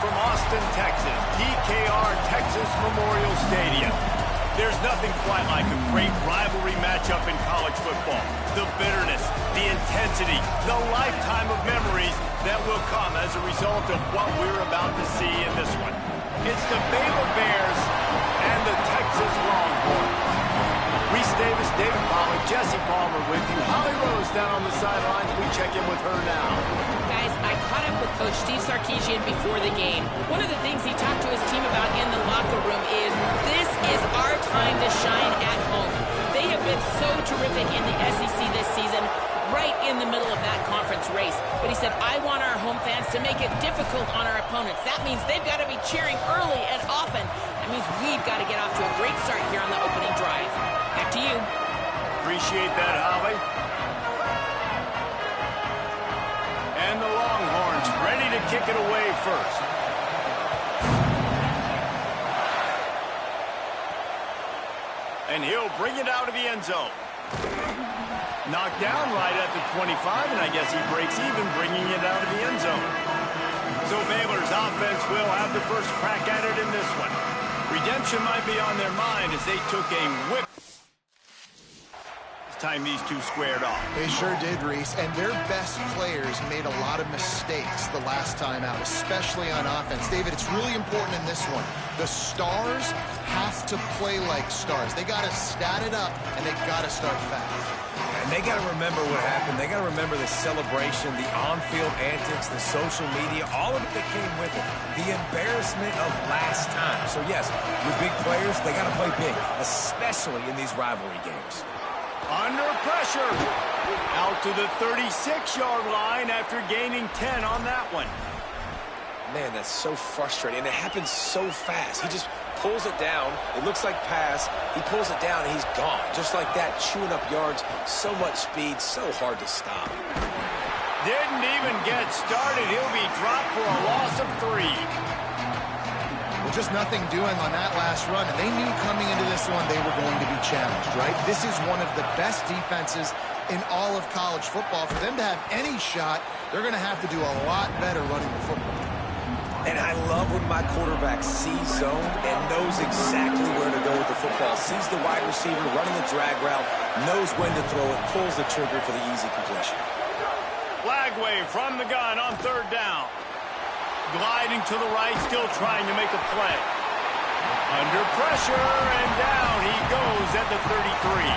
from Austin, Texas, DKR Texas Memorial Stadium. There's nothing quite like a great rivalry matchup in college football. The bitterness, the intensity, the lifetime of memories that will come as a result of what we're about to see in this one. It's the Baylor Bears and the Texas Longhorns. Reese Davis, David Pollock, Jesse Palmer with you. Holly Rose down on the sidelines. We check in with her now. Guys, I caught up with Coach Steve Sarkisian before the game. One of the things he talked to his team about in the locker room is this is our time to shine at home. They have been so terrific in the SEC this season, right in the middle of that conference race. But he said, I want our home fans to make it difficult on our opponents. That means they've got to be cheering early and often. That means we've got to get off to a great start here on the opening drive. Back to you. Appreciate that, Holly. And the Longhorns ready to kick it away first. And he'll bring it out of the end zone. Knocked down right at the 25, and I guess he breaks even, bringing it out of the end zone. So Baylor's offense will have the first crack at it in this one. Redemption might be on their mind as they took a whip. This time these two squared off. They sure did, Reese, and their best players made a lot of mistakes the last time out, especially on offense. David, it's really important in this one. The stars have to play like stars. They got to stat it up, and they got to start fast. And they got to remember what happened. They got to remember the celebration, the on-field antics, the social media, all of it that came with it. The embarrassment of last time. So, yes, your big players, they got to play big, especially in these rivalry games. Under pressure. Out to the 36-yard line after gaining 10 on that one. Man, that's so frustrating. And it happens so fast. He just pulls it down. It looks like pass. He pulls it down, and he's gone. Just like that, chewing up yards. So much speed, so hard to stop. Didn't even get started. He'll be dropped for a loss of 3. Well, just nothing doing on that last run, and they knew coming into this one they were going to be challenged, right? This is one of the best defenses in all of college football. For them to have any shot, they're going to have to do a lot better running the football. And I love when my quarterback sees zone and knows exactly where to go with the football. Sees the wide receiver running the drag route, knows when to throw it, pulls the trigger for the easy completion. Flag wave from the gun on 3rd down. Gliding to the right, still trying to make a play. Under pressure, and down he goes at the 33.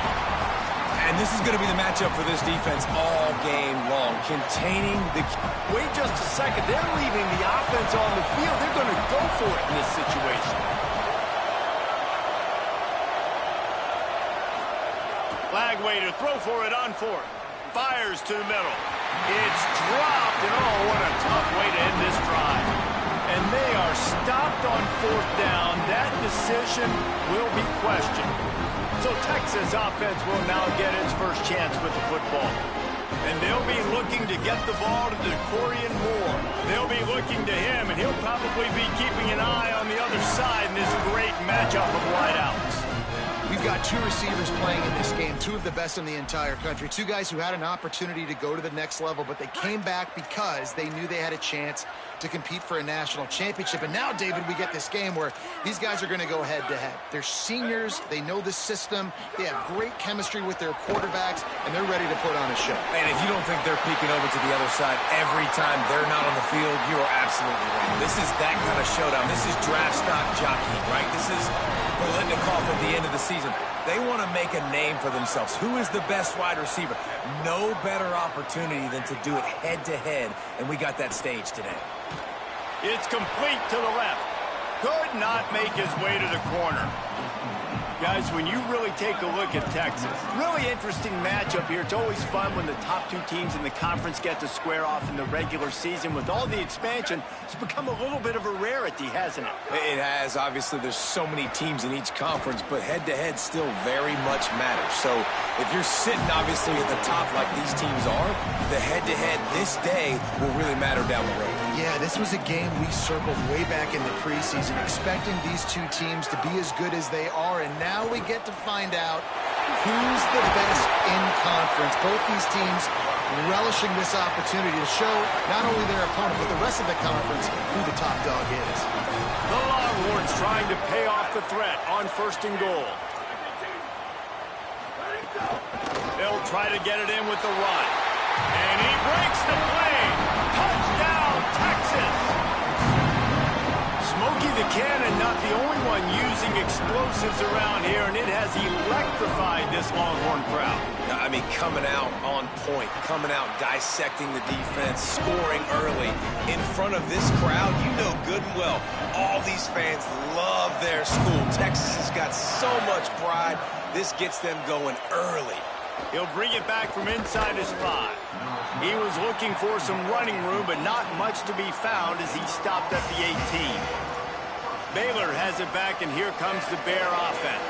And this is going to be the matchup for this defense all game long. Containing the... Wait just a second. They're leaving the offense on the field. They're going to go for it in this situation. Flag way to throw for it on 4th. Fires to the middle. It's dropped, and oh, what a tough way to end this drive. And they are stopped on 4th down. That decision will be questioned. So Texas offense will now get its first chance with the football. And they'll be looking to get the ball to DeCorian Moore. They'll be looking to him, and he'll probably be keeping an eye on the other side in this great matchup of wideouts. We've got 2 receivers playing in this game, 2 of the best in the entire country. 2 guys who had an opportunity to go to the next level, but they came back because they knew they had a chance to compete for a national championship. And now, David, we get this game where these guys are going to go head-to-head. They're seniors. They know the system. They have great chemistry with their quarterbacks, and they're ready to put on a show. And if you don't think they're peeking over to the other side every time they're not on the field, you are absolutely wrong. This is that kind of showdown. This is draft stock jockeying, right? This is Bolitnikoff at the end of the season. They want to make a name for themselves. Who is the best wide receiver? No better opportunity than to do it head-to-head, and we got that stage today. It's complete to the left. Could not make his way to the corner. Guys, when you really take a look at Texas, really interesting matchup here. It's always fun when the top 2 teams in the conference get to square off in the regular season. With all the expansion, it's become a little bit of a rarity, hasn't it? It has. Obviously, there's so many teams in each conference, but head-to-head still very much matters. So if you're sitting, obviously, at the top like these teams are, the head-to-head this day will really matter down the road. Yeah, this was a game we circled way back in the preseason, expecting these 2 teams to be as good as they are, and now we get to find out who's the best in conference. Both these teams relishing this opportunity to show not only their opponent, but the rest of the conference who the top dog is. The Longhorns trying to pay off the threat on 1st and goal. They'll try to get it in with the run. And he breaks the play. Touchdown, Texas! Smokey the Cannon, not the only one using explosives around here, and it has electrified this Longhorn crowd. I mean, coming out on point, coming out dissecting the defense, scoring early. In front of this crowd, you know good and well, all these fans love their school. Texas has got so much pride. This gets them going early. He'll bring it back from inside his 5. He was looking for some running room, but not much to be found as he stopped at the 18. Baylor has it back, and here comes the Bear offense.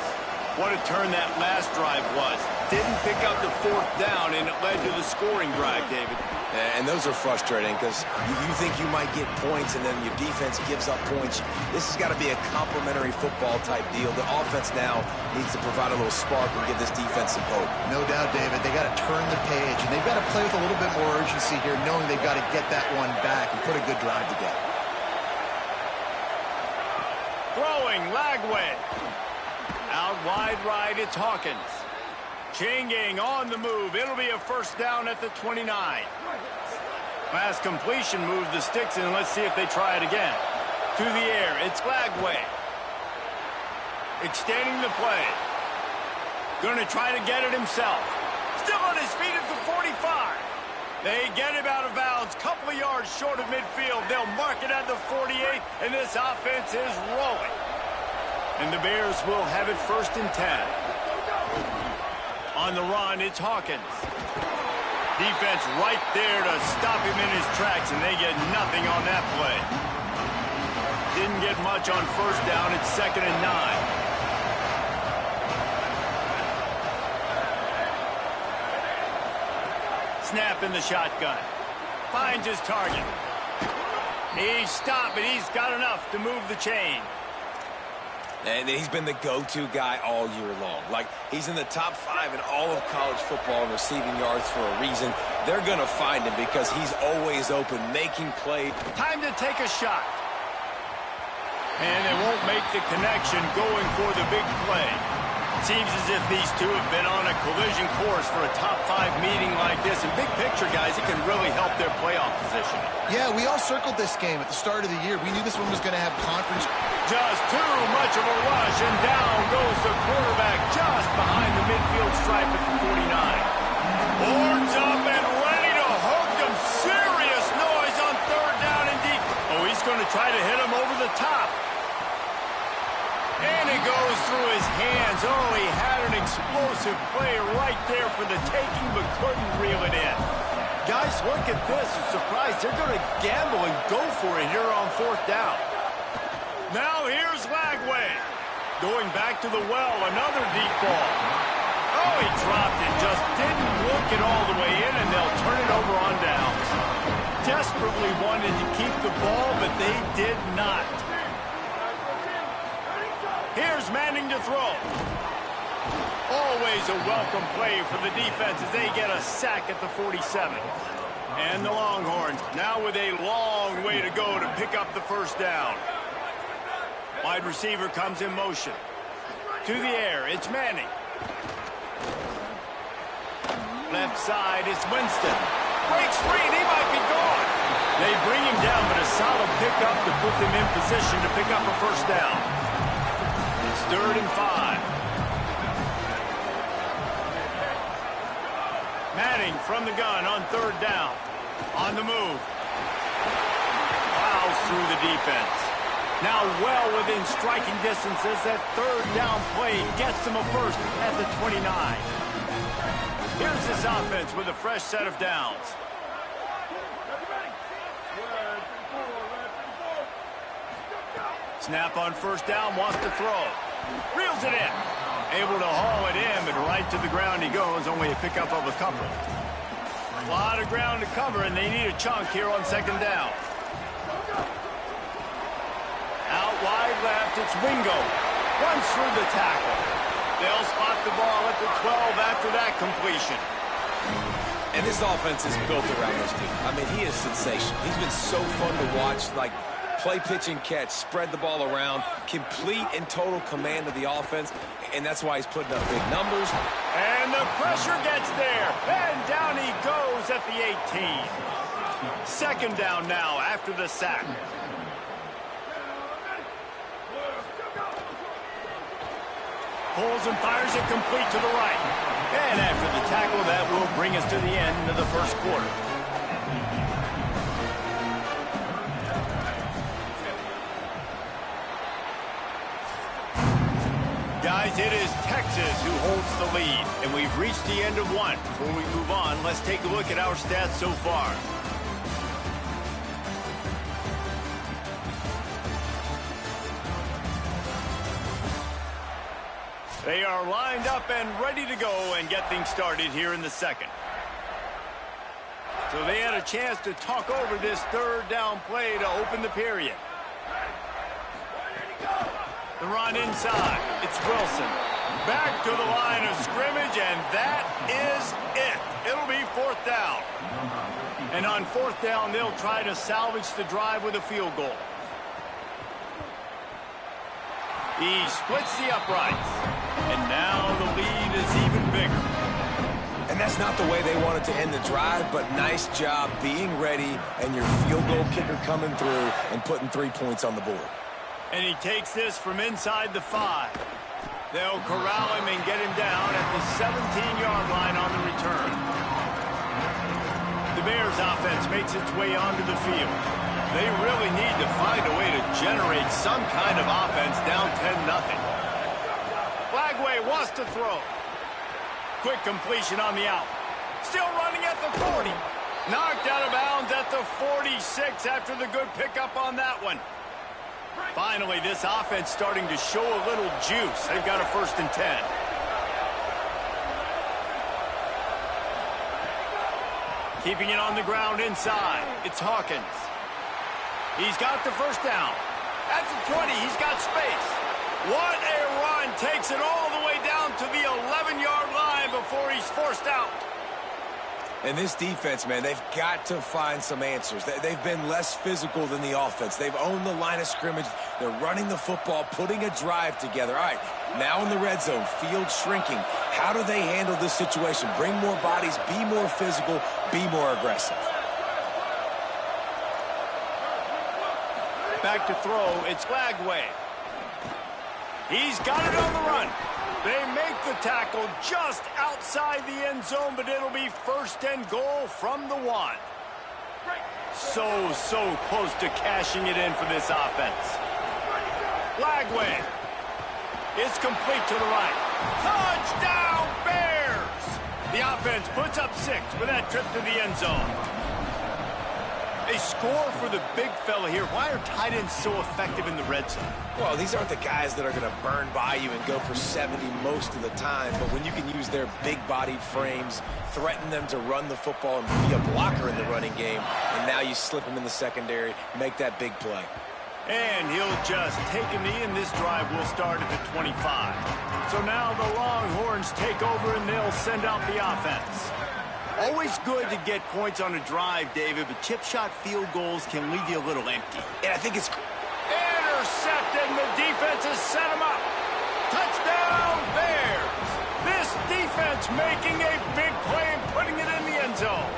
What a turn that last drive was. Didn't pick up the 4th down, and it led to the scoring drive, David. And those are frustrating because you think you might get points and then your defense gives up points. This has got to be a complementary football type deal. The offense now needs to provide a little spark and give this defense some hope. No doubt, David. They got to turn the page, and they've got to play with a little bit more urgency here, knowing they've got to get that one back and put a good drive together. Throwing, Lagway. Out wide right, it's Hawkins. Chain gang on the move. It'll be a 1st down at the 29. Pass completion, move the sticks in. Let's see if they try it again. To the air, it's Lagway. Extending the play. Going to try to get it himself. Still on his feet at the 45. They get him out of bounds. Couple of yards short of midfield. They'll mark it at the 48, and this offense is rolling. And the Bears will have it 1st and 10. On the run, it's Hawkins. Defense right there to stop him in his tracks, and they get nothing on that play. Didn't get much on 1st down. It's 2nd and 9. Snap in the shotgun. Finds his target. He's stopped, but he's got enough to move the chain. And he's been the go-to guy all year long. Like, he's in the top 5 in all of college football in receiving yards for a reason. They're going to find him because he's always open, making plays. Time to take a shot. And they won't make the connection going for the big play. Seems as if these two have been on a collision course for a top 5 meeting like this. And big picture, guys, it can really help their playoff position. Yeah, we all circled this game at the start of the year. We knew this one was going to have conference. Just too much of a rush, and down goes the quarterback just behind the midfield stripe at the 49. Boards up and ready to hook them. Serious noise on 3rd down and deep. Oh, he's going to try to hit him over the top. And it goes through his hands. Oh, he had an explosive play right there for the taking, but couldn't reel it in. Guys, look at this. I'm surprised they're going to gamble and go for it here on 4th down. Now here's Lagway. Going back to the well, another deep ball. Oh, he dropped it. Just didn't look it all the way in, and they'll turn it over on downs. Desperately wanted to keep the ball, but they did not. Here's Manning to throw. Always a welcome play for the defense as they get a sack at the 47. And the Longhorns now with a long way to go to pick up the 1st down. Wide receiver comes in motion. To the air, it's Manning. Left side, it's Winston. Breaks free, and he might be gone. They bring him down, but a solid pickup to put them in position to pick up a 1st down. It's 3rd and 5. Manning from the gun on 3rd down. On the move. Plows through the defense. Now well within striking distance as that 3rd down play gets them a 1st at the 29. Here's this offense with a fresh set of downs. Snap on 1st down, wants to throw. Reels it in. Able to haul it in, but right to the ground he goes. Only a pickup of a couple. A lot of ground to cover, and they need a chunk here on 2nd down. Out wide left, it's Wingo. Runs through the tackle. They'll spot the ball at the 12 after that completion. And this offense is built around this dude. I mean, he is sensational. He's been so fun to watch, like play, pitch, and catch, spread the ball around, complete and total command of the offense, and that's why he's putting up big numbers. And the pressure gets there, and down he goes at the 18. Second down now after the sack. Pulls and fires it complete to the right. And after the tackle, that will bring us to the end of the first quarter. Guys, it is Texas who holds the lead, and we've reached the end of one. Before we move on, let's take a look at our stats so far. They are lined up and ready to go and get things started here in the second. So they had a chance to talk over this third down play to open the period. The run inside. It's Wilson. Back to the line of scrimmage, and that is it. It'll be fourth down. And on fourth down, they'll try to salvage the drive with a field goal. He splits the uprights. And now the lead is even bigger. And that's not the way they wanted to end the drive, but nice job being ready and your field goal kicker coming through and putting 3 points on the board. And he takes this from inside the 5. They'll corral him and get him down at the 17-yard line on the return. The Bears offense makes its way onto the field. They really need to find a way to generate some kind of offense down 10-0. Flagway wants to throw. Quick completion on the out. Still running at the 40. Knocked out of bounds at the 46 after the good pickup on that one. Finally, this offense starting to show a little juice. They've got a 1st and 10. Keeping it on the ground inside. It's Hawkins. He's got the first down. At the 20, he's got space. What a run. Takes it all the way down to the 11-yard line before he's forced out. And this defense, man, they've got to find some answers. They've been less physical than the offense. They've owned the line of scrimmage. They're running the football, putting a drive together. All right, now in the red zone, field shrinking. How do they handle this situation? Bring more bodies, be more physical, be more aggressive. Back to throw, it's Flagway. He's got it on the run. They make the tackle just outside the end zone, but it'll be 1st and goal from the 1. So close to cashing it in for this offense. Flagway. It's complete to the right. Touchdown, Bears! The offense puts up 6 with that trip to the end zone. They score for the big fella here. Why are tight ends so effective in the red zone? Well, these aren't the guys that are going to burn by you and go for 70 most of the time, but when you can use their big-bodied frames, threaten them to run the football and be a blocker in the running game, and now you slip them in the secondary, make that big play. And he'll just take a knee, and this drive will start at the 25. So now the Longhorns take over, and they'll send out the offense. Always good to get points on a drive, David, but chip shot field goals can leave you a little empty. And I think it's intercepted, and the defense has set him up. Touchdown, Bears! This defense making a big play and putting it in the end zone.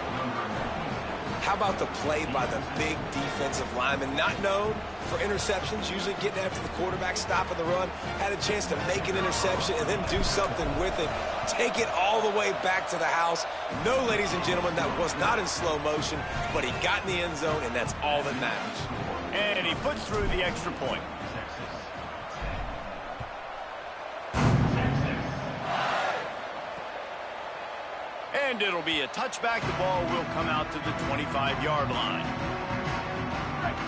How about the play by the big defensive lineman, not known for interceptions, usually getting after the quarterback, stopping the run, had a chance to make an interception and then do something with it, take it all the way back to the house. No, ladies and gentlemen, that was not in slow motion, but he got in the end zone, and that's all that matters. And he puts through the extra point. And it'll be a touchback. The ball will come out to the 25-yard line.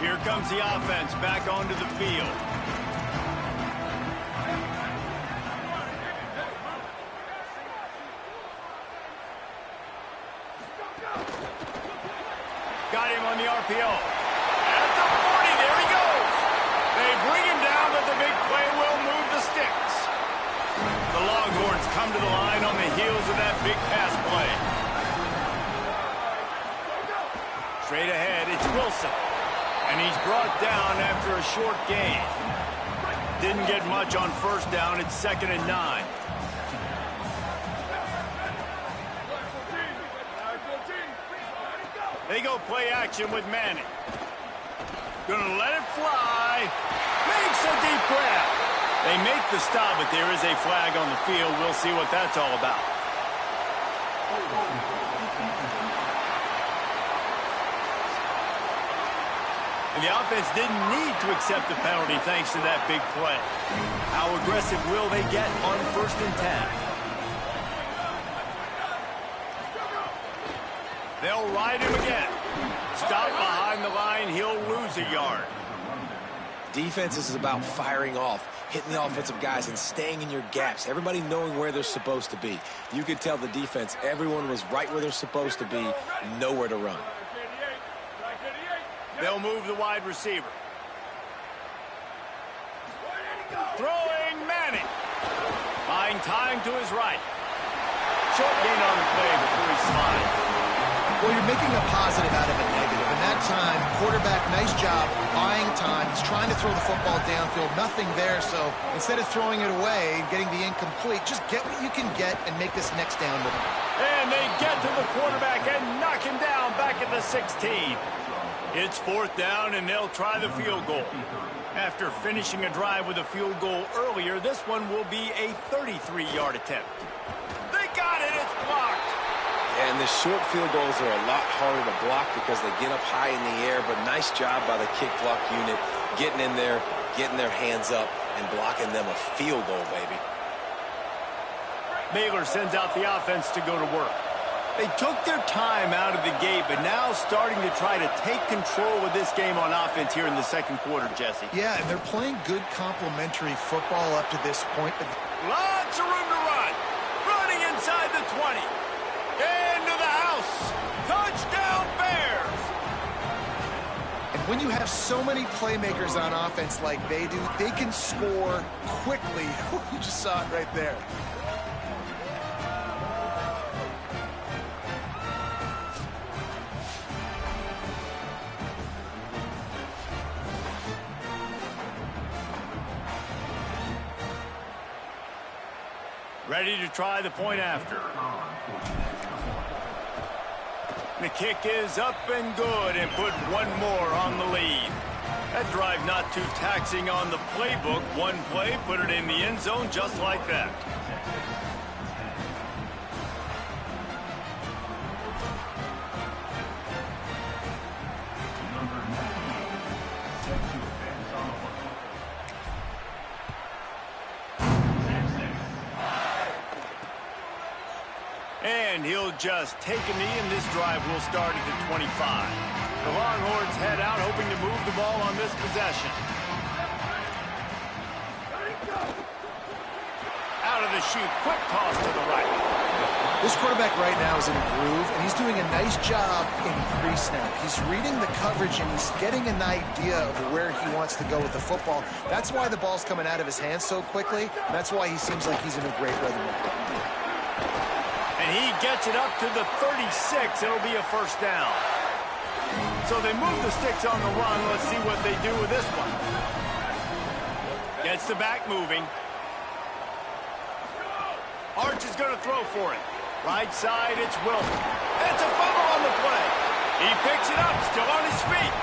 Here comes the offense back onto the field. Got him on the RPO. At the 40, there he goes. They bring him down, but the big play will move the sticks. The Longhorns come to the line on the heels of that big pass play. Straight ahead, it's Wilson. And he's brought down after a short gain. Didn't get much on first down. It's 2nd and 9. They go play action with Manning. Gonna let it fly. Makes a deep grab. They make the stop, but there is a flag on the field. We'll see what that's all about. And the offense didn't need to accept the penalty thanks to that big play. How aggressive will they get on 1st and 10? They'll ride him again. Stop behind the line. He'll lose a yard. Defense is about firing off, hitting the offensive guys, and staying in your gaps. Everybody knowing where they're supposed to be. You could tell the defense, everyone was right where they're supposed to be, nowhere to run. They'll move the wide receiver. Throwing Manning. Buying time to his right. Short gain on the play before he slides. Well, you're making a positive out of a negative. In that time, quarterback, nice job, buying time. He's trying to throw the football downfield. Nothing there, so instead of throwing it away and getting the incomplete, just get what you can get and make this next down with him. And they get to the quarterback and knock him down back at the 16. It's 4th down, and they'll try the field goal. After finishing a drive with a field goal earlier, this one will be a 33-yard attempt. They got it. It's blocked. And the short field goals are a lot harder to block because they get up high in the air, but nice job by the kick block unit getting in there, getting their hands up, and blocking them a field goal, baby. Baylor sends out the offense to go to work. They took their time out of the gate, but now starting to try to take control of this game on offense here in the 2nd quarter, Jesse. Yeah, and they're playing good complementary football up to this point. Lots of room to run. Running inside the 20. Into the house. Touchdown, Bears. And when you have so many playmakers on offense like they do, they can score quickly. You just saw it right there. Ready to try the point after. The kick is up and good and put one more on the lead. That drive not too taxing on the playbook. One play, put it in the end zone just like that. And he'll just take a knee, and this drive will start at the 25. The Longhorns head out, hoping to move the ball on this possession. Out of the chute, quick toss to the right. This quarterback right now is in a groove, and he's doing a nice job in pre-snap. He's reading the coverage, and he's getting an idea of where he wants to go with the football. That's why the ball's coming out of his hands so quickly. That's why he seems like he's in a great rhythm. And he gets it up to the 36. It'll be a 1st down. So they move the sticks on the run. Let's see what they do with this one. Gets the back moving. Arch is going to throw for it. Right side, it's Wilson. It's a fumble on the play. He picks it up, still on his feet.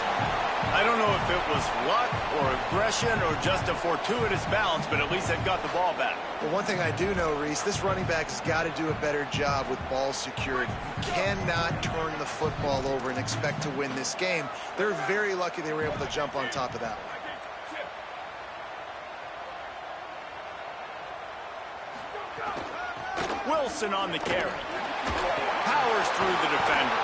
I don't know if it was luck or aggression or just a fortuitous bounce, but at least they've got the ball back. Well, one thing I do know, Reese, this running back has got to do a better job with ball security. You cannot turn the football over and expect to win this game. They're very lucky they were able to jump on top of that one. Wilson on the carry. Powers through the defender.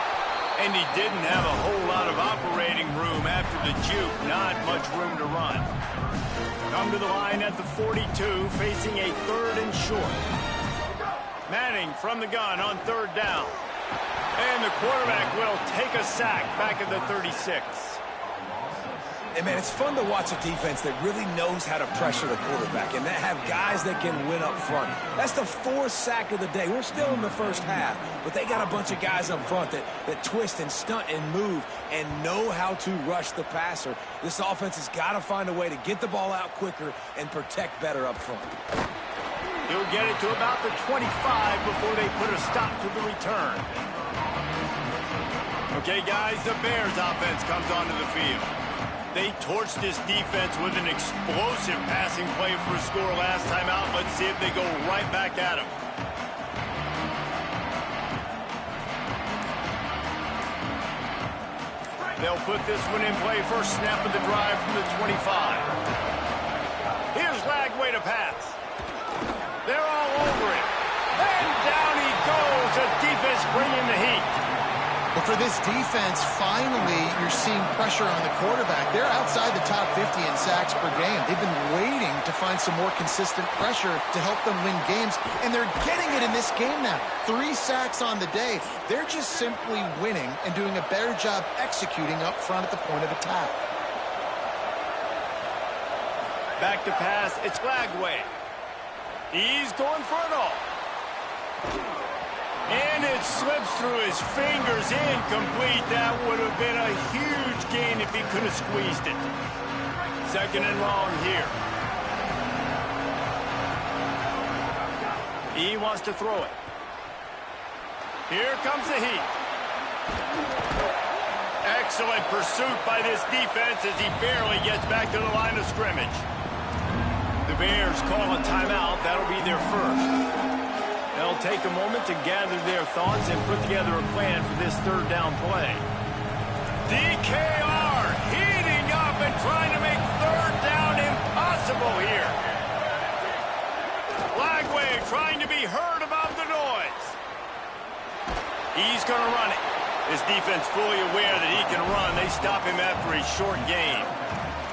And he didn't have a whole lot of operating room after the juke. Not much room to run. Come to the line at the 42, facing a 3rd and short. Manning from the gun on 3rd down. And the quarterback will take a sack back at the 36. And, man, it's fun to watch a defense that really knows how to pressure the quarterback and that have guys that can win up front. That's the 4th sack of the day. We're still in the first half, but they got a bunch of guys up front that twist and stunt and move and know how to rush the passer. This offense has got to find a way to get the ball out quicker and protect better up front. He'll get it to about the 25 before they put a stop to the return. Okay, guys, the Bears offense comes onto the field. They torched this defense with an explosive passing play for a score last time out. Let's see if they go right back at him. They'll put this one in play first snap of the drive from the 25. Here's Lagway to pass. They're all over it. And down he goes. The defense bringing the heat. But for this defense, finally, you're seeing pressure on the quarterback. They're outside the top 50 in sacks per game. They've been waiting to find some more consistent pressure to help them win games, and they're getting it in this game now. 3 sacks on the day. They're just simply winning and doing a better job executing up front at the point of attack. Back to pass. It's Lagway. He's going for it all. And it slips through his fingers, incomplete. That would have been a huge gain if he could have squeezed it. 2nd and long here. He wants to throw it. Here comes the heat. Excellent pursuit by this defense as he barely gets back to the line of scrimmage. The Bears call a timeout. That'll be their first. They'll take a moment to gather their thoughts and put together a plan for this 3rd down play. DKR heating up and trying to make 3rd down impossible here. Lagway trying to be heard above the noise. He's going to run it. This defense fully aware that he can run. They stop him after a short gain.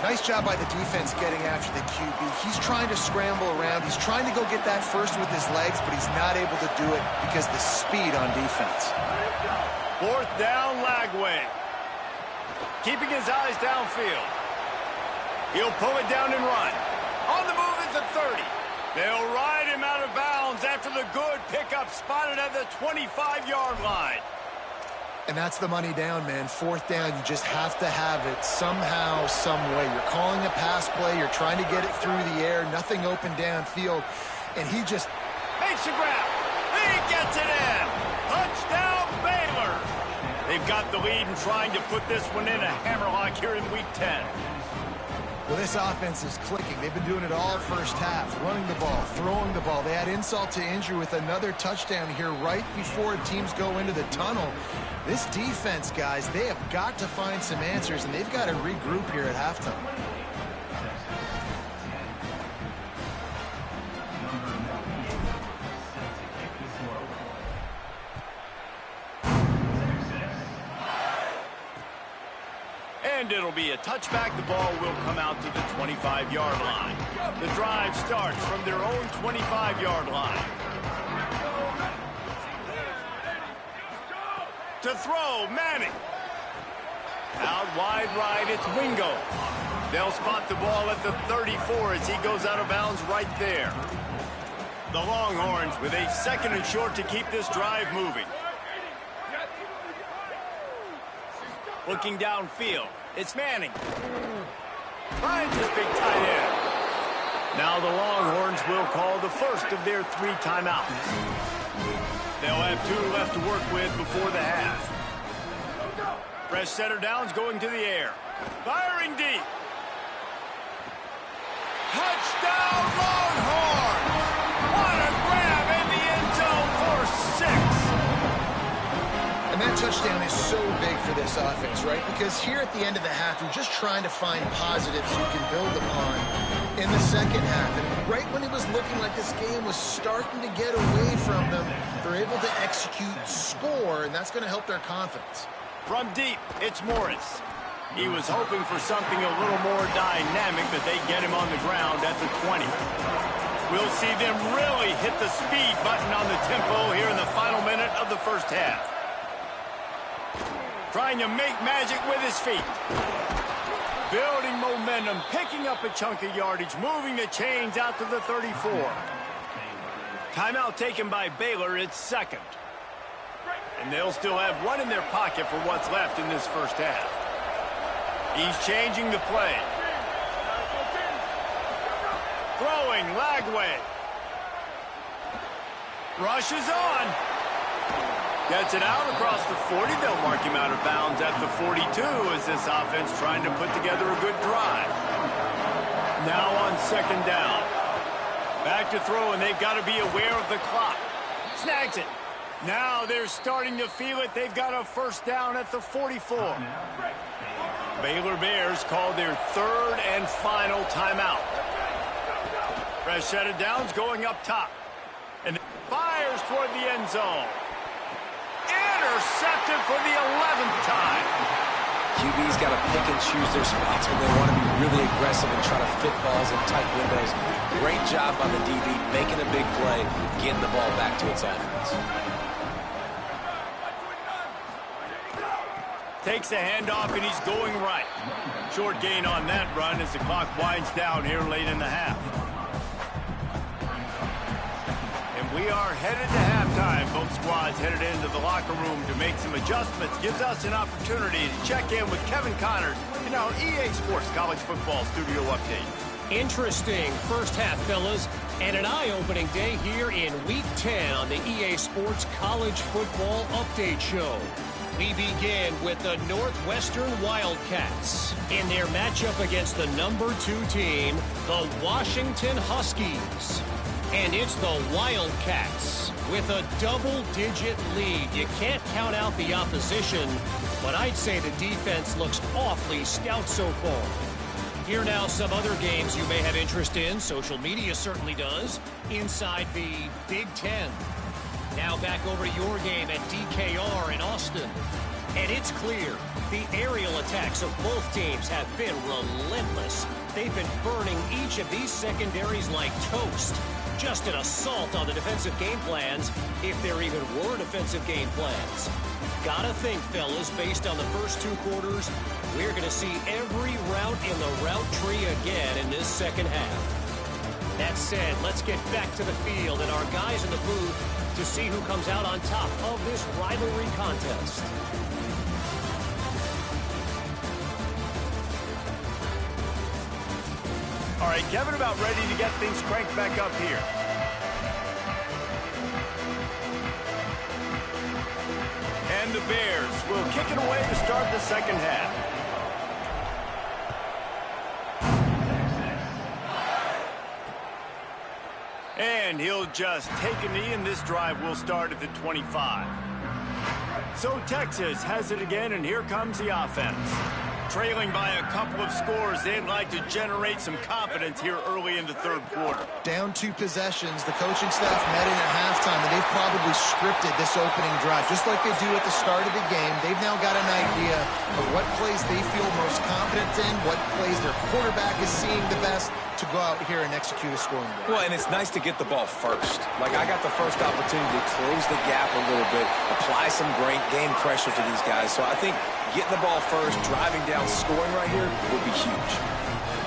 Nice job by the defense getting after the QB. He's trying to scramble around. He's trying to go get that first with his legs, but he's not able to do it because of the speed on defense. 4th down, Lagway. Keeping his eyes downfield. He'll pull it down and run. On the move is the 30. They'll ride him out of bounds after the good pickup spotted at the 25-yard line. And that's the money down, man. 4th down, you just have to have it somehow, some way. You're calling a pass play. You're trying to get it through the air. Nothing open downfield. And he just makes a grab. He gets it in. Touchdown, Baylor. They've got the lead and trying to put this one in a hammerlock here in Week 10. Well, this offense is clicking. They've been doing it all first half, running the ball, throwing the ball. They had insult to injury with another touchdown here right before teams go into the tunnel. This defense, guys, they have got to find some answers, and they've got to regroup here at halftime. And it'll be a touchback. The ball will come out to the 25-yard line. The drive starts from their own 25-yard line. To throw, Manning. Out wide right, it's Wingo. They'll spot the ball at the 34 as he goes out of bounds right there. The Longhorns with a 2nd and short to keep this drive moving. Looking downfield, it's Manning. Finds his big tight end. Now the Longhorns will call the first of their 3 timeouts. They'll have 2 left to work with before the half. Fresh setter downs going to the air. Firing deep. Touchdown Longhorn! What a grab in the end zone for 6. And that touchdown is so big for this offense, right? Because here at the end of the half, you're just trying to find positives you can build upon in the second half. And right when it was looking like this game was starting to get away from them, they're able to execute, score, and that's going to help their confidence. From deep, it's Morris. He was hoping for something a little more dynamic, but they get him on the ground at the 20. We'll see them really hit the speed button on the tempo here in the final minute of the first half. Trying to make magic with his feet. Building momentum, picking up a chunk of yardage, moving the chains out to the 34. Timeout taken by Baylor. It's second. And they'll still have one in their pocket for what's left in this first half. He's changing the play. Throwing, Lagway. Rushes on. Gets it out across the 40. They'll mark him out of bounds at the 42 as this offense trying to put together a good drive. Now on second down. Back to throw, and they've got to be aware of the clock. Snags it. Now they're starting to feel it. They've got a first down at the 44. Baylor Bears call their third and final timeout. Fresh set of downs going up top. And fires toward the end zone. Intercepted for the 11th time. QB's got to pick and choose their spots when they want to be really aggressive and try to fit balls in tight windows. Great job by the DB making a big play, getting the ball back to its offense. Takes the handoff, and he's going right. Short gain on that run as the clock winds down here late in the half. We are headed to halftime. Both squads headed into the locker room to make some adjustments. Gives us an opportunity to check in with Kevin Connors in our EA Sports College Football Studio Update. Interesting first half, fellas, and an eye-opening day here in Week 10 on the EA Sports College Football Update Show. We begin with the Northwestern Wildcats in their matchup against the number 2 team, the Washington Huskies. And it's the Wildcats with a double-digit lead. You can't count out the opposition, but I'd say the defense looks awfully stout so far. Here now some other games you may have interest in. Social media certainly does. Inside the Big Ten. Now back over to your game at DKR in Austin. And it's clear the aerial attacks of both teams have been relentless. They've been burning each of these secondaries like toast. Just an assault on the defensive game plans, if there even were defensive game plans. Gotta think, fellas, based on the first 2 quarters, we're going to see every route in the route tree again in this second half. That said, let's get back to the field and our guys in the booth to see who comes out on top of this rivalry contest. All right, Kevin, about ready to get things cranked back up here. And the Bears will kick it away to start the second half. And he'll just take a knee, and this drive will start at the 25. So Texas has it again, and here comes the offense. Trailing by a couple of scores, they'd like to generate some confidence here early in the third quarter. Down 2 possessions, the coaching staff met in at halftime, and they've probably scripted this opening drive. Just like they do at the start of the game, they've now got an idea of what plays they feel most confident in, what plays their quarterback is seeing the best to go out here and execute a scoring drive. Well, and it's nice to get the ball first. Like, I got the first opportunity to close the gap a little bit, apply some great game pressure to these guys. So I think getting the ball first, driving down, scoring right here would be huge.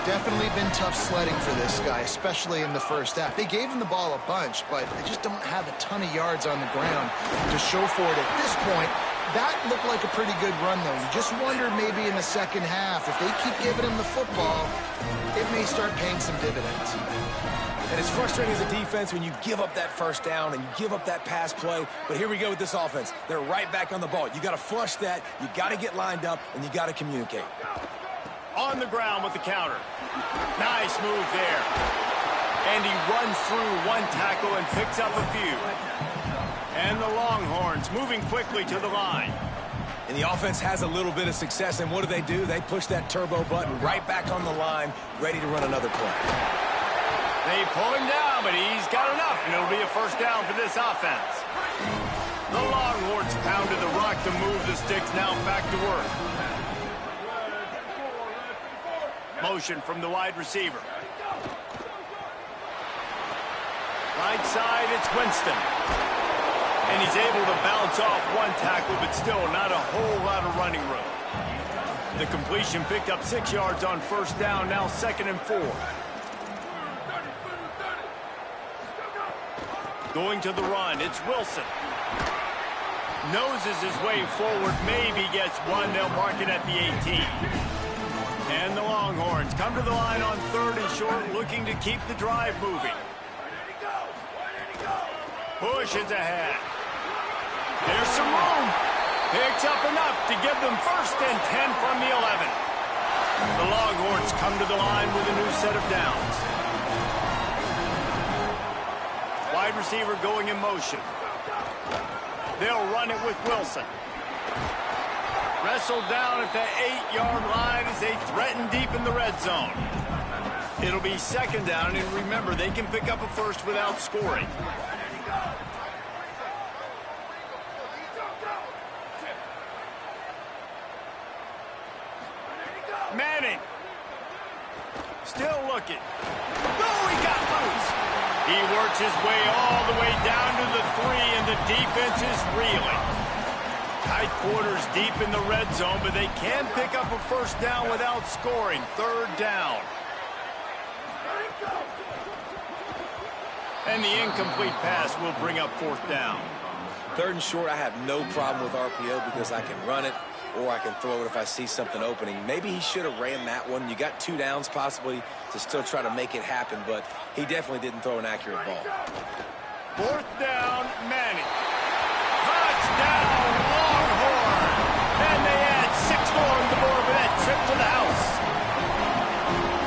Definitely been tough sledding for this guy, especially in the first half. They gave him the ball a bunch, but they just don't have a ton of yards on the ground to show for it at this point. That looked like a pretty good run, though. You just wonder maybe in the second half, if they keep giving him the football, it may start paying some dividends. And it's frustrating as a defense when you give up that first down and you give up that pass play. But here we go with this offense. They're right back on the ball. You got to flush that. You got to get lined up, and you got to communicate. On the ground with the counter. Nice move there. And he runs through 1 tackle and picks up a few. And the Longhorns moving quickly to the line. And the offense has a little bit of success, and what do? They push that turbo button right back on the line, ready to run another play. They pull him down, but he's got enough, and it'll be a first down for this offense. The Longhorns pounded the rock to move the sticks, now back to work. Motion from the wide receiver. Right side, it's Winston. And he's able to bounce off 1 tackle, but still not a whole lot of running room. The completion picked up 6 yards on first down, now 2nd and 4. Going to the run, it's Wilson. Noses his way forward, maybe gets one. They'll mark it at the 18. And the Longhorns come to the line on 3rd and short, looking to keep the drive moving. Pushes ahead. There's some room. Picks up enough to give them 1st and 10 from the 11. The Longhorns come to the line with a new set of downs. Wide receiver going in motion. They'll run it with Wilson. Wrestled down at the 8-yard line as they threaten deep in the red zone. It'll be 2nd down, and remember, they can pick up a first without scoring. Manning. Still looking. Oh, he got loose. He works his way all the way down to the 3, and the defense is reeling. Tight quarters deep in the red zone, but they can pick up a first down without scoring. 3rd down. And the incomplete pass will bring up 4th down. 3rd and short, I have no problem with RPO because I can run it or I can throw it if I see something opening. Maybe he should have ran that one. You got 2 downs possibly to still try to make it happen, but he definitely didn't throw an accurate ball. 4th down, Manning. Touchdown, Longhorn. And they add 6 more on the board with that trip to the house.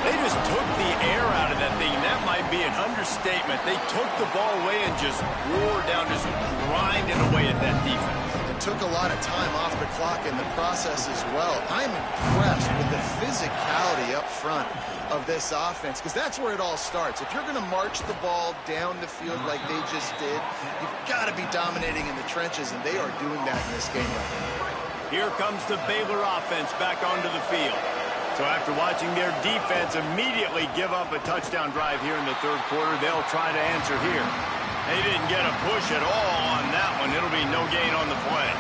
They just took the air out of that thing. That might be an understatement. They took the ball away and just wore down, just grinding away at that defense. Took a lot of time off the clock in the process as well. I'm impressed with the physicality up front of this offense, because that's where it all starts. If you're going to march the ball down the field like they just did, you've got to be dominating in the trenches, and they are doing that in this game right now. Here comes the Baylor offense back onto the field. So after watching their defense immediately give up a touchdown drive here in the 3rd quarter, they'll try to answer here. They didn't get a push at all on that one. It'll be no gain on the play.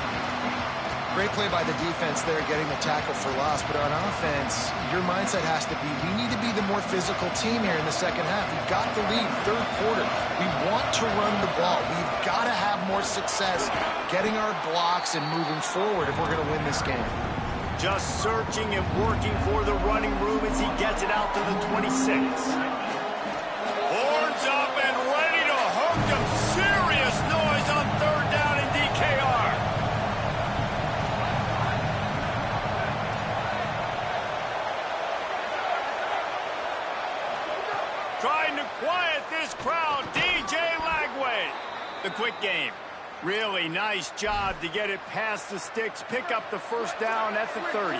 Great play by the defense there, getting the tackle for loss. But on offense, your mindset has to be, we need to be the more physical team here in the 2nd half. We've got the lead, 3rd quarter. We want to run the ball. We've got to have more success getting our blocks and moving forward if we're going to win this game. Just searching and working for the running room as he gets it out to the 26. Horns up and ready to hook them. Serious noise on 3rd down in DKR. Trying to quiet this crowd, DJ Lagway. The quick game. Really nice job to get it past the sticks, pick up the 1st down at the 30.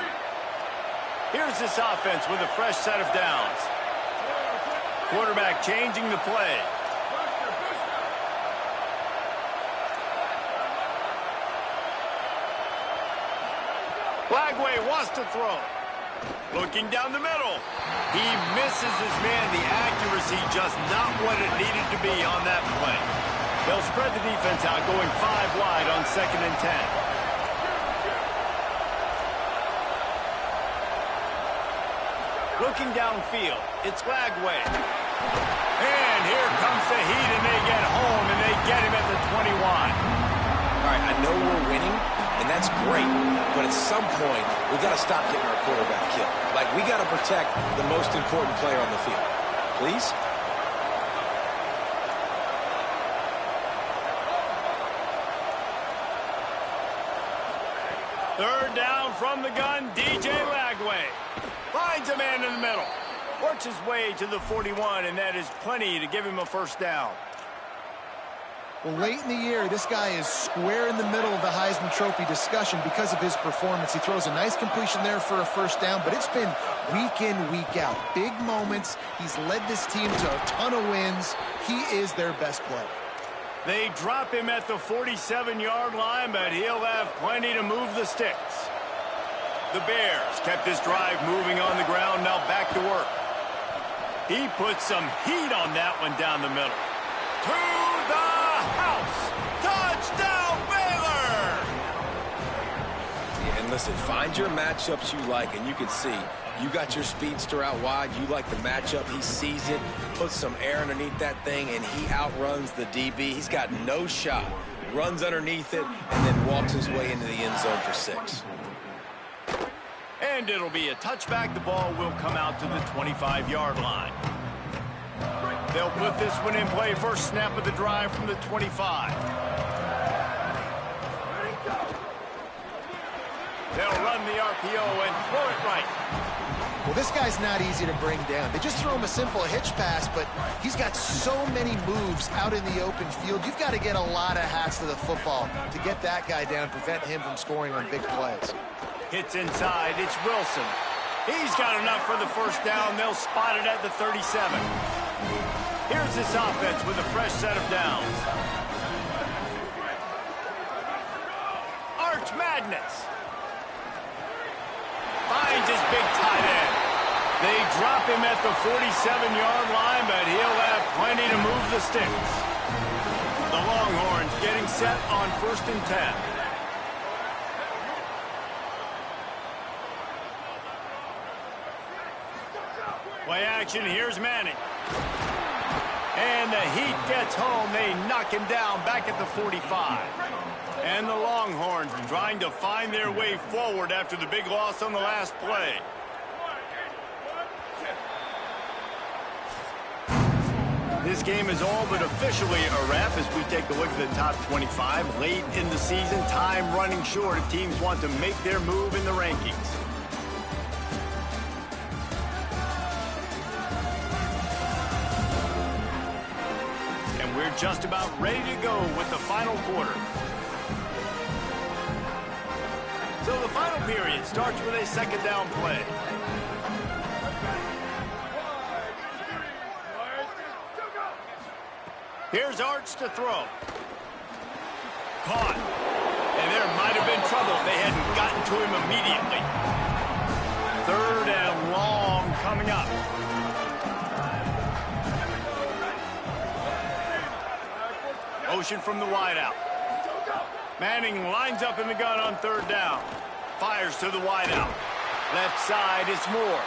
Here's this offense with a fresh set of downs. Quarterback changing the play. Lagway wants to throw. Looking down the middle. He misses his man. The accuracy just not what it needed to be on that play. They'll spread the defense out, going 5 wide on 2nd and 10. Looking downfield, it's Lagway. And here comes the heat, and they get home, and they get him at the 21. All right, I know we're winning, and that's great, but at some point, we've got to stop getting our quarterback killed. Like, we got to protect the most important player on the field. Please? Third down from the gun, DJ Lagway. Finds a man in the middle. Works his way to the 41, and that is plenty to give him a 1st down. Well, late in the year, this guy is square in the middle of the Heisman Trophy discussion because of his performance. He throws a nice completion there for a 1st down, but it's been week in, week out. Big moments. He's led this team to a ton of wins. He is their best player. They drop him at the 47-yard line, but he'll have plenty to move the sticks. The Bears kept this drive moving on the ground, now back to work. He put some heat on that one down the middle. To the house. Touchdown, Baylor! Yeah, and Listen, find your matchups you like, and you can see you got your speedster out wide. You like the matchup. He sees it, puts some air underneath that thing, and he outruns the DB. He's got no shot. Runs underneath it, and then walks his way into the end zone for 6. And it'll be a touchback. The ball will come out to the 25-yard line. They'll put this one in play. First snap of the drive from the 25. They'll run the RPO and throw it right. Well, this guy's not easy to bring down. They just throw him a simple hitch pass, but he's got so many moves out in the open field. You've got to get a lot of hats to the football to get that guy down, prevent him from scoring on big plays. Hits inside. It's Wilson. He's got enough for the first down. They'll spot it at the 37. Here's this offense with a fresh set of downs. Arch Madness. Finds his big tight end. They drop him at the 47-yard line, but he'll have plenty to move the sticks. The Longhorns getting set on 1st and 10. Play action, here's Manning. And the Heat gets home. They knock him down back at the 45. And the Longhorns trying to find their way forward after the big loss on the last play. This game is all but officially a wrap as we take a look at the top 25. Late in the season, time running short if teams want to make their move in the rankings. We're just about ready to go with the final quarter. So the final period starts with a 2nd down play. Here's Arch to throw. Caught. And there might have been trouble if they hadn't gotten to him immediately. 3rd and long coming up. Motion from the wideout. Manning lines up in the gun on 3rd down. Fires to the wideout. Left side, it's Moore.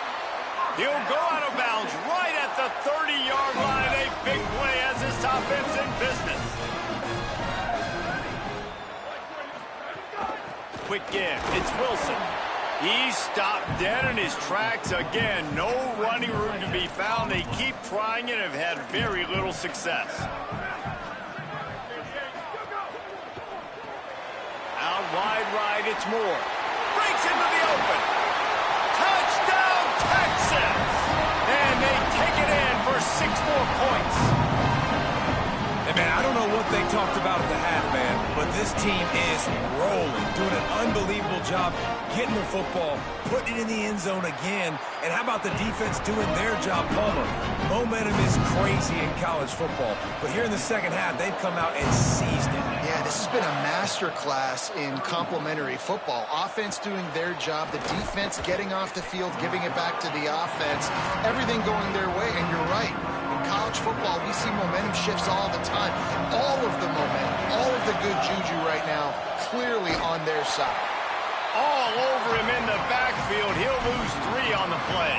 He'll go out of bounds right at the 30-yard line. A big play as this offense in business. Quick give. It's Wilson. He's stopped dead in his tracks again. No running room to be found. They keep trying and have had very little success. Out wide right, it's Moore. Breaks into the open. Touchdown, Texas! And they take it in for 6 more points. Hey, man, I don't know what they talked about at the half, man, but this team is rolling, doing an unbelievable job getting the football, putting it in the end zone again. And how about the defense doing their job, Palmer? Momentum is crazy in college football, but here in the second half, they've come out and seized it. Yeah, this has been a masterclass in complementary football. Offense doing their job, the defense getting off the field, giving it back to the offense, everything going their way. And you're right, in college football, we see momentum shifts all the time. All of the momentum, all of the good juju right now, clearly on their side. All over him in the backfield. He'll lose 3 on the play.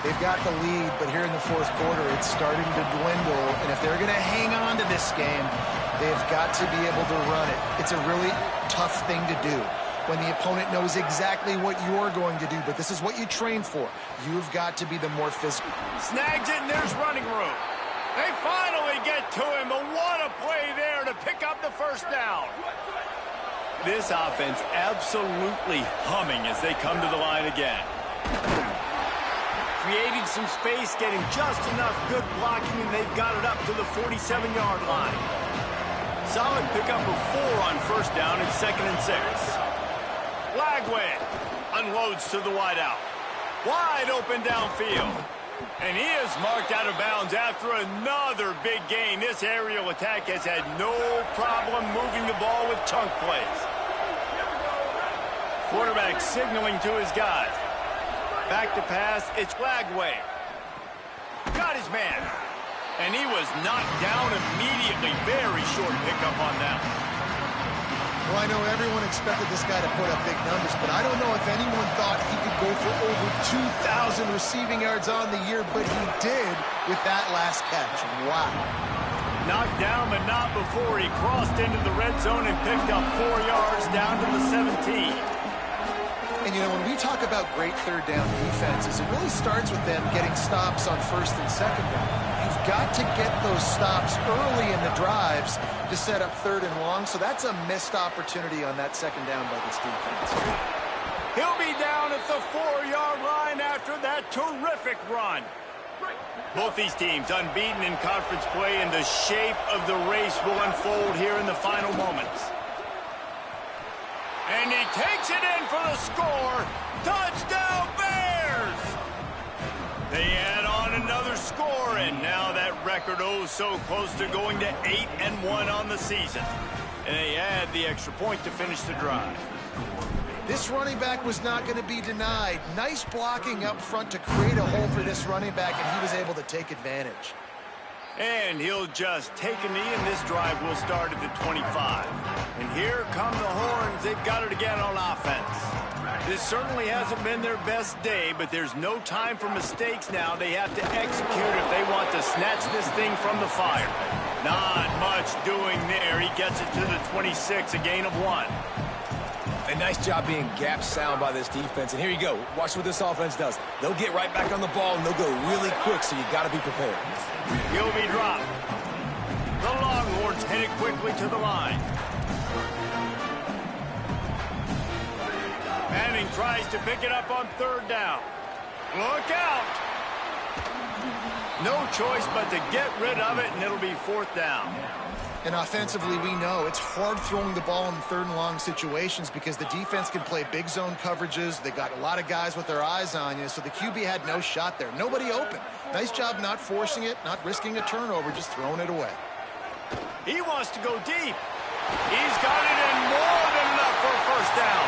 They've got the lead, but here in the 4th quarter, it's starting to dwindle. And if they're going to hang on to this game, they've got to be able to run it. It's a really tough thing to do when the opponent knows exactly what you're going to do, but this is what you train for. You've got to be the more physical. Snags it, and there's running room. They finally get to him, but what a play there to pick up the 1st down. This offense absolutely humming as they come to the line again. Creating some space, getting just enough good blocking, and they've got it up to the 47-yard line. Solid pickup of 4 on 1st down and 2nd and 6. Lagway unloads to the wideout. Wide open downfield. And he is marked out of bounds after another big gain. This aerial attack has had no problem moving the ball with chunk plays. Quarterback signaling to his guys. Back to pass, it's Lagway. Got his man. And he was knocked down immediately. Very short pickup on that. Well, I know everyone expected this guy to put up big numbers, but I don't know if anyone thought he could go for over 2,000 receiving yards on the year, but he did with that last catch. Wow. Knocked down, but not before he crossed into the red zone and picked up 4 yards down to the 17. And, you know, when we talk about great third down defenses, it really starts with them getting stops on first and second down. You've got to get those stops early in the drives to set up third and long, so that's a missed opportunity on that second down by this defense. He'll be down at the 4-yard line after that terrific run. Both these teams unbeaten in conference play, and the shape of the race will unfold here in the final moments. And he takes it in for the score. Touchdown, Bears! They add on another score, and now that record so close to going to 8-1 on the season. And they add the extra point to finish the drive. This running back was not going to be denied. Nice blocking up front to create a hole for this running back, and he was able to take advantage. And he'll just take a knee, and this drive will start at the 25. And here come the Horns. They've got it again on offense. This certainly hasn't been their best day, but there's no time for mistakes now. They have to execute if they want to snatch this thing from the fire. Not much doing there. He gets it to the 26, a gain of 1. A nice job being gap sound by this defense. And here you go. Watch what this offense does. They'll get right back on the ball, and they'll go really quick, so you got to be prepared. He'll be dropped. The Longhorns headed quickly to the line. Manning tries to pick it up on third down. Look out! No choice but to get rid of it, and it'll be 4th down. And offensively, we know it's hard throwing the ball in third and long situations because the defense can play big zone coverages. They got a lot of guys with their eyes on you, so the QB had no shot there. Nobody open. Nice job not forcing it, not risking a turnover, just throwing it away. He wants to go deep. He's got it in more than enough for a first down.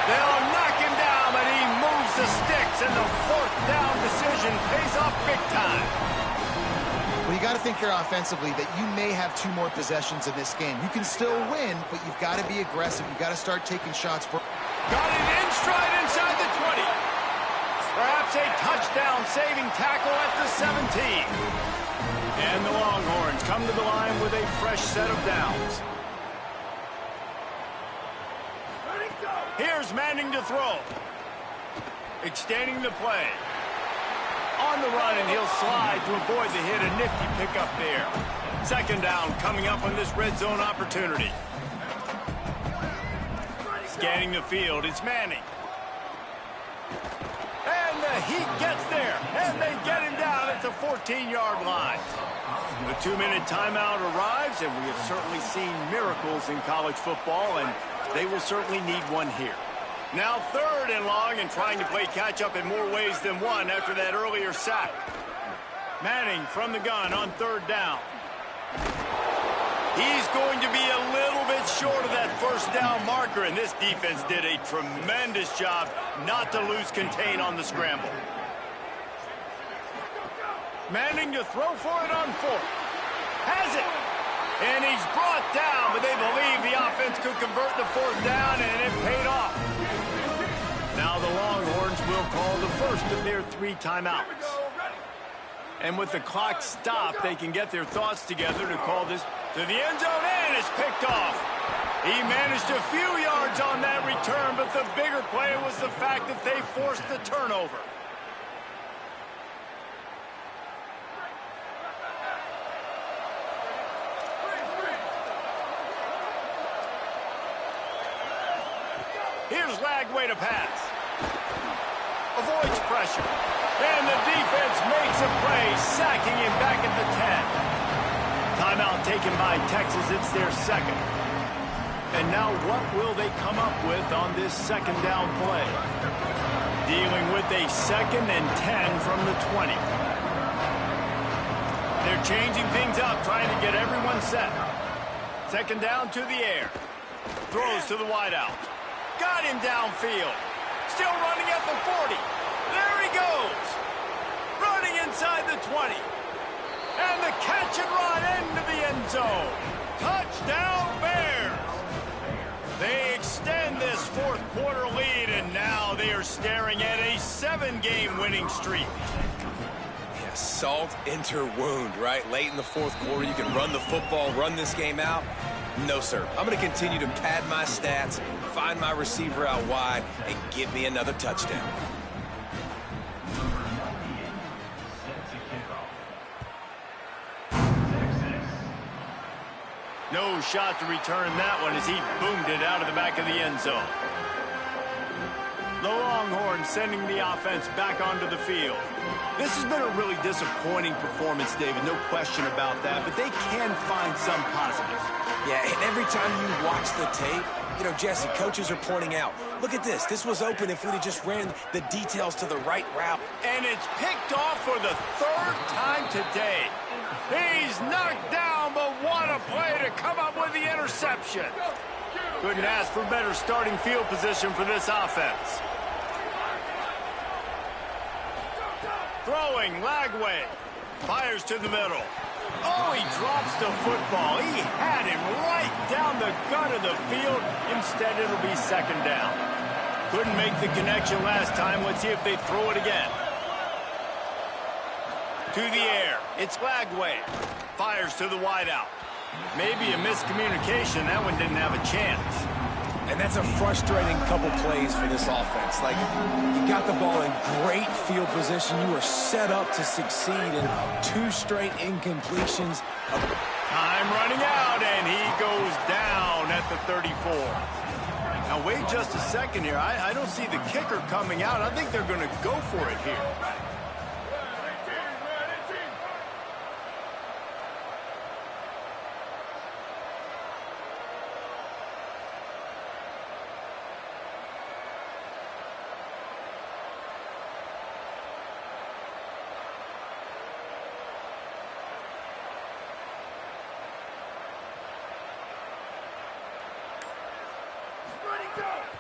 They'll knock him down, but he moves the sticks, and the 4th down decision pays off big time. Well, you got to think here offensively that you may have 2 more possessions in this game. You can still win, but you've got to be aggressive. You've got to start taking shots. Got it in stride inside the 20. Perhaps a touchdown-saving tackle at the 17. And the Longhorns come to the line with a fresh set of downs. Here's Manning to throw. Extending the play. On the run, and he'll slide to avoid the hit. A nifty pickup there. 2nd down coming up on this red zone opportunity. Scanning the field, it's Manning. And the heat gets there, and they get him down at the 14-yard line. The 2-minute timeout arrives, and we have certainly seen miracles in college football, and they will certainly need one here. Now 3rd and long, and trying to play catch-up in more ways than one after that earlier sack. Manning from the gun on 3rd down. He's going to be a little bit short of that first down marker, and this defense did a tremendous job not to lose contain on the scramble. Manning to throw for it on 4th. Has it. And he's brought down, but they believe the offense could convert the 4th down, and it paid off. Now the Longhorns will call the first of their 3 timeouts. And with the clock stopped, they can get their thoughts together to call this to the end zone, and it's picked off. He managed a few yards on that return, but the bigger play was the fact that they forced the turnover. Here's Lagway to pass. Avoids pressure. And the defense makes a play, sacking him back at the 10. Timeout taken by Texas. It's their 2nd. And now what will they come up with on this 2nd down play? Dealing with a 2nd and 10 from the 20. They're changing things up, trying to get everyone set. 2nd down to the air. Throws to the wideout. Got him downfield. Still running at the 40. There he goes. Running inside the 20. And the catch and run into the end zone. Touchdown, Bears. They're staring at a 7-game winning streak. Yeah, salt enter wound, right? Late in the fourth quarter, you can run the football, run this game out. No, sir. I'm going to continue to pad my stats, find my receiver out wide, and give me another touchdown. No shot to return that one as he boomed it out of the back of the end zone. The Longhorns sending the offense back onto the field. This has been a really disappointing performance, David, no question about that, but they can find some positives. Yeah, and every time you watch the tape, you know, Jesse, coaches are pointing out, look at this. This was open if we'd have just ran the details to the right route. And it's picked off for the 3rd time today. He's knocked down, but what a play to come up with the interception. Couldn't ask for better starting field position for this offense. Throwing, Lagway. Fires to the middle. Oh, he drops the football. He had him right down the gut of the field. Instead, it'll be 2nd down. Couldn't make the connection last time. Let's see if they throw it again. To the air. It's Lagway. Fires to the wideout. Maybe a miscommunication. That one didn't have a chance. And that's a frustrating couple plays for this offense. Like, you got the ball in great field position. You were set up to succeed, and 2 straight incompletions. Time running out, and he goes down at the 34. Now, wait just a second here. I don't see the kicker coming out. I think they're going to go for it here.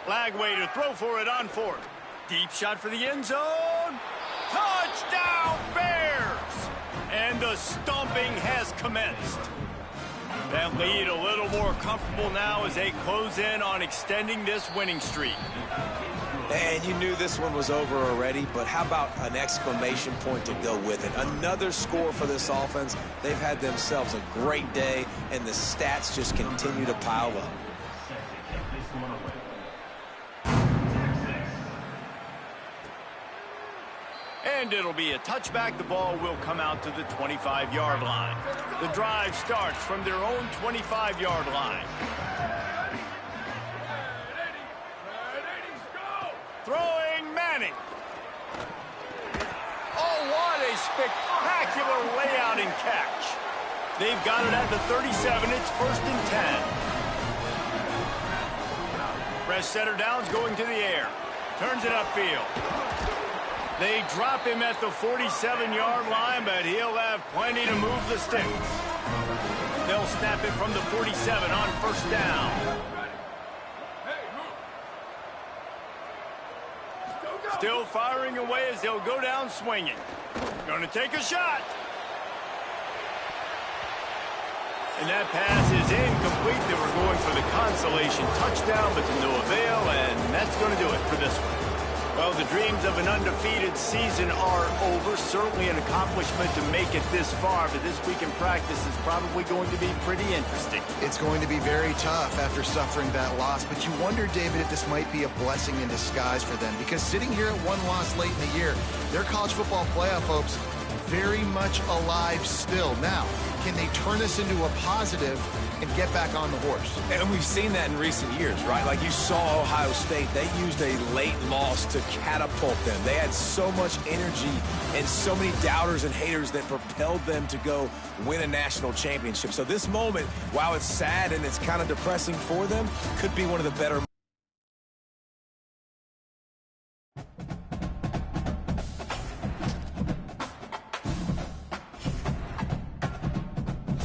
Lagway to throw for it on 4th. Deep shot for the end zone. Touchdown, Bears! And the stomping has commenced. That lead a little more comfortable now as they close in on extending this winning streak. And you knew this one was over already, but how about an exclamation point to go with it? Another score for this offense. They've had themselves a great day, and the stats just continue to pile up. And it'll be a touchback. The ball will come out to the 25-yard line. The drive starts from their own 25-yard line. Throwing Manning. Oh, what a spectacular layout and catch. They've got it at the 37. It's 1st and 10. Fresh setter downs going to the air. Turns it upfield. They drop him at the 47-yard line, but he'll have plenty to move the sticks. They'll snap it from the 47 on 1st down. Still firing away as they'll go down swinging. Going to take a shot. And that pass is incomplete. They were going for the consolation touchdown, but to no avail, and that's going to do it for this one. Well, the dreams of an undefeated season are over. Certainly an accomplishment to make it this far, but this week in practice is probably going to be pretty interesting. It's going to be very tough after suffering that loss, but you wonder, David, if this might be a blessing in disguise for them, because sitting here at 1 loss late in the year, their college football playoff hopes very much alive still. Now, can they turn this into a positive and get back on the horse? And we've seen that in recent years, right? Like you saw Ohio State, they used a late loss to catapult them. They had so much energy and so many doubters and haters that propelled them to go win a national championship. So this moment, while it's sad and it's kind of depressing for them, could be one of the better